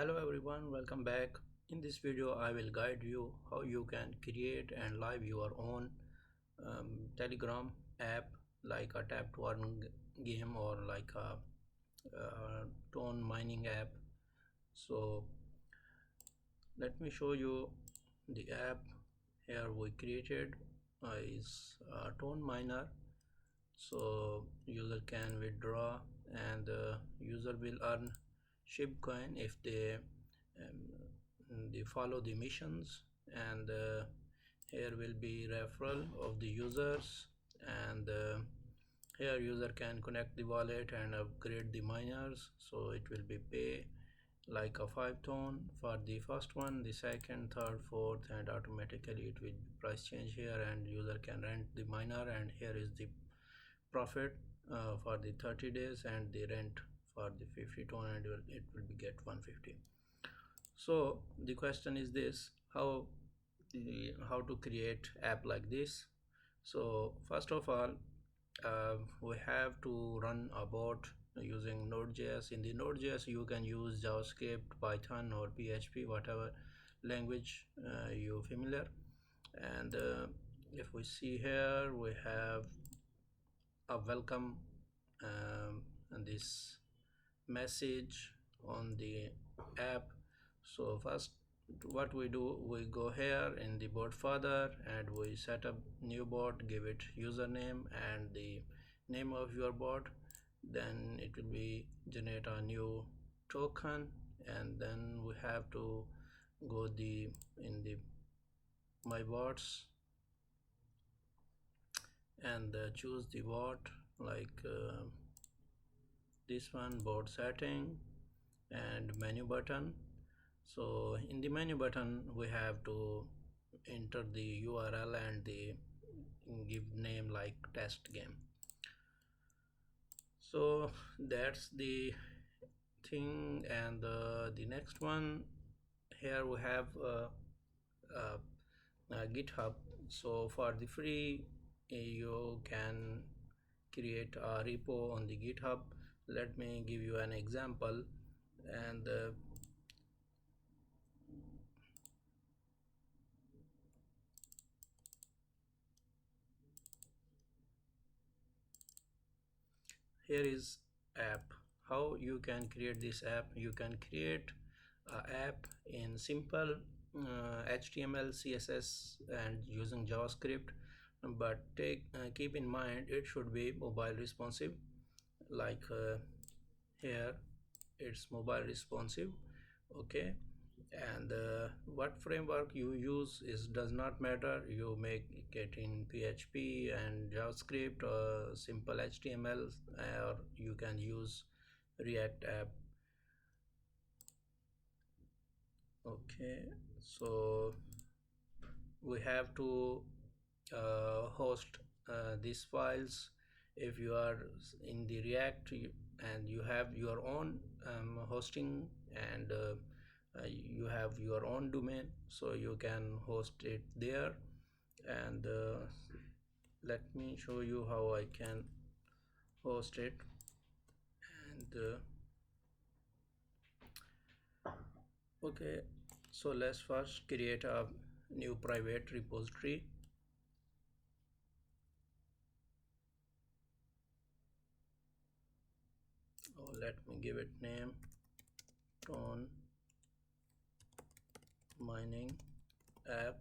Hello everyone, welcome back. In this video I will guide you how you can create and live your own Telegram app, like a tap to earn game or like a tone mining app. So let me show you the app here we created. Is a tone miner, so user can withdraw and user will earn ship coin if they follow the missions. And here will be referral of the users. And here user can connect the wallet and upgrade the miners, so it will be pay like a 5 tone for the first one, the second, third, fourth, and automatically it will be price change here, and user can rent the miner. And here is the profit for the 30 days and the rent for the 50 tone, and it will be get 150. So the question is this: how to create app like this? So first of all, we have to run a bot using Node.js. In the Node.js you can use JavaScript, Python, or PHP, whatever language you familiar. And if we see here, we have a welcome and this message on the app. So first what we do, we go here in the bot further and we set up new bot, give it username and the name of your bot. Then it will be generate a new token, and then we have to go in the my bots and choose the bot, like this one, bot setting and menu button. So in the menu button we have to enter the URL and the give name like test game. So that's the thing. And the next one, here we have uh, GitHub. So for the free you can create a repo on the GitHub. Let me give you an example. And here is app. How you can create this app? You can create a app in simple HTML, CSS, and using JavaScript, but keep in mind it should be mobile responsive. Like here it's mobile responsive. Okay. And what framework you use is does not matter. You make it in PHP and JavaScript or simple HTML, or you can use React app. Okay, so we have to host these files. If you are in the React and you have your own hosting, and you have your own domain, so you can host it there. And let me show you how I can host it. And okay, so let's first create a new private repository. Let me give it name tone mining app.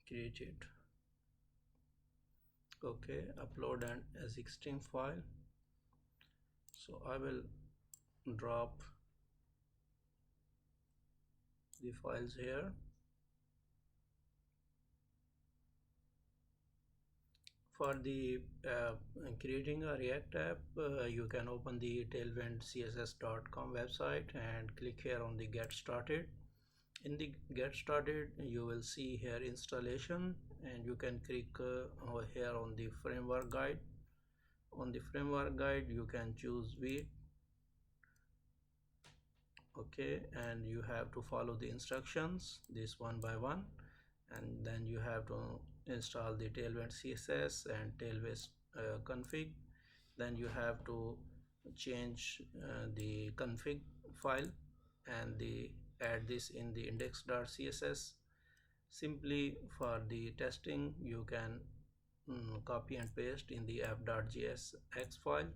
Create it. Okay, upload an as16 file. So I will drop the files here. For the creating a React app, you can open the tailwindcss.com website and click here on the get started. In the get started you will see here installation, and you can click over here on the framework guide. On the framework guide you can choose V. Okay, and you have to follow the instructions this one by one. And then you have to install the tailwind css and tailwind config. Then you have to change the config file. and the add this in the index.css. Simply for the testing, you can copy and paste in the app.jsx file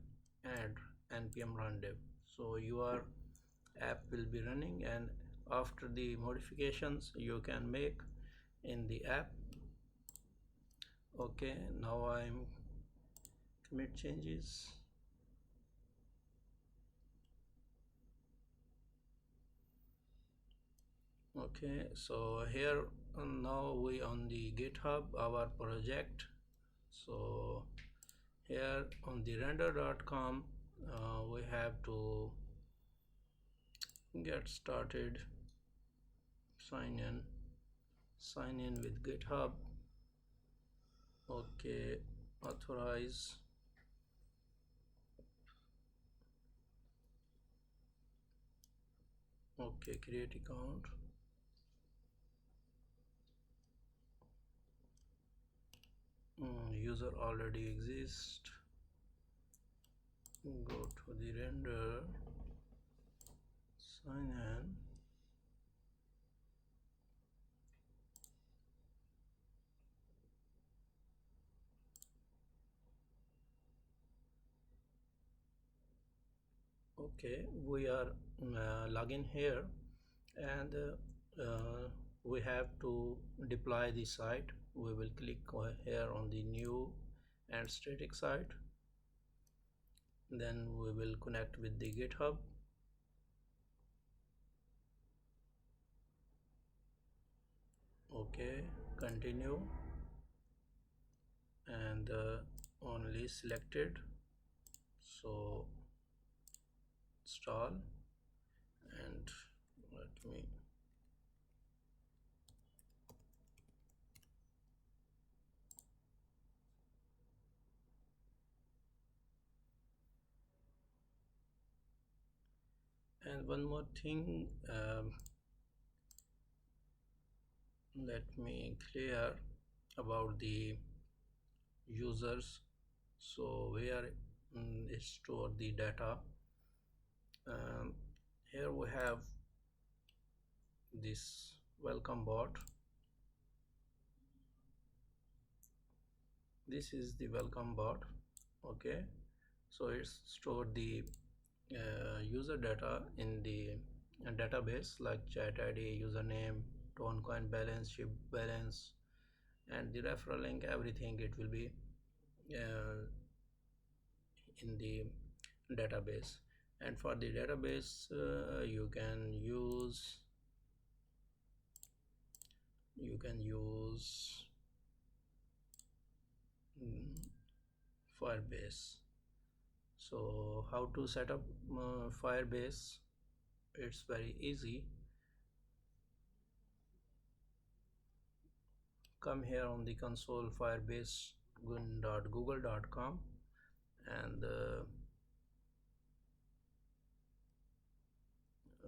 and npm run dev. So your app will be running, and after the modifications you can make in the app. Okay, now I'm commit changes. Okay, so here now we on the GitHub our project. So here on the render.com we have to get started, sign in with GitHub. Okay, authorize. Okay, create account. User already exists. Go to the render, sign in. Okay, we are login here, and we have to deploy the site. We will click here on the new and static site. Then we will connect with the GitHub. Okay, continue, and only selected. So install, and let me and one more thing, let me clear about the users. So where is store the data. um, Here we have this welcome bot. This is the welcome bot. Okay, so it's stored the user data in the database like chat id, username, tone coin balance, ship balance, and the referral link. Everything it will be uh, in the database. And for the database you can use mm, Firebase. So how to set up Firebase? It's very easy. Come here on the console, firebase.google.com, and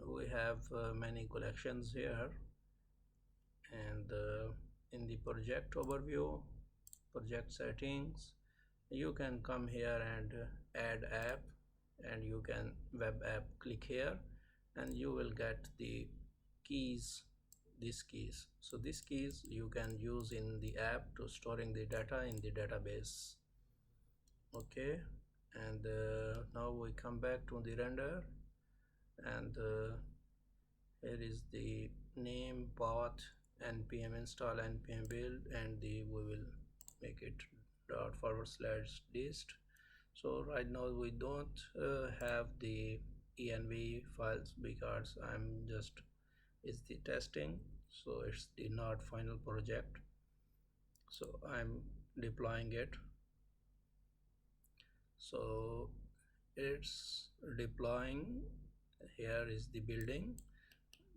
we have many collections here. And in the project overview, project settings, you can come here and add app, and you can web app. Click here and you will get the keys, these keys. So these keys you can use in the app to storing the data in the database. Okay, and now we come back to the render, and here is the name, path, npm install, npm build, and we will make it /dist. So right now we don't have the env files because I'm just, it's the testing, so it's the not final project. So I'm deploying it. So it's deploying. Here is the building.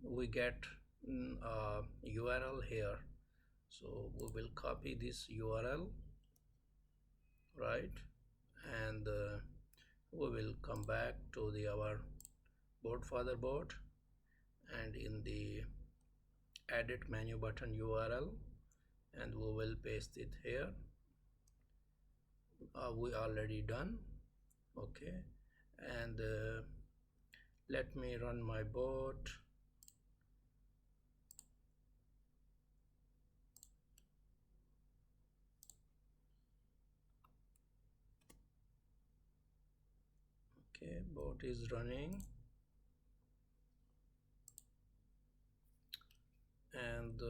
We get a URL here, so we will copy this URL, right? And we will come back to the our board father board, and in the edit menu button URL, and we will paste it here. We already done. Okay, and Let me run my bot. Okay, bot is running, and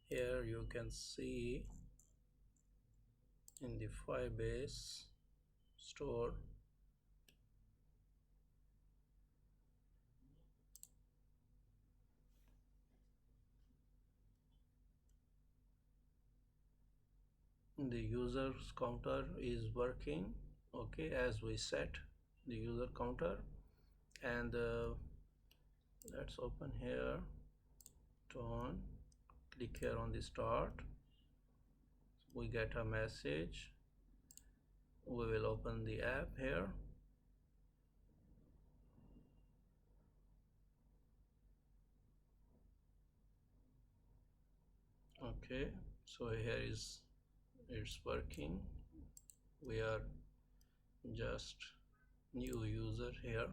here you can see in the Firebase store the user's counter is working, okay, as we set the user counter. And let's open here, turn, click here on the start. We get a message. We will open the app here. Okay, so here is, it's working. We are just new user here.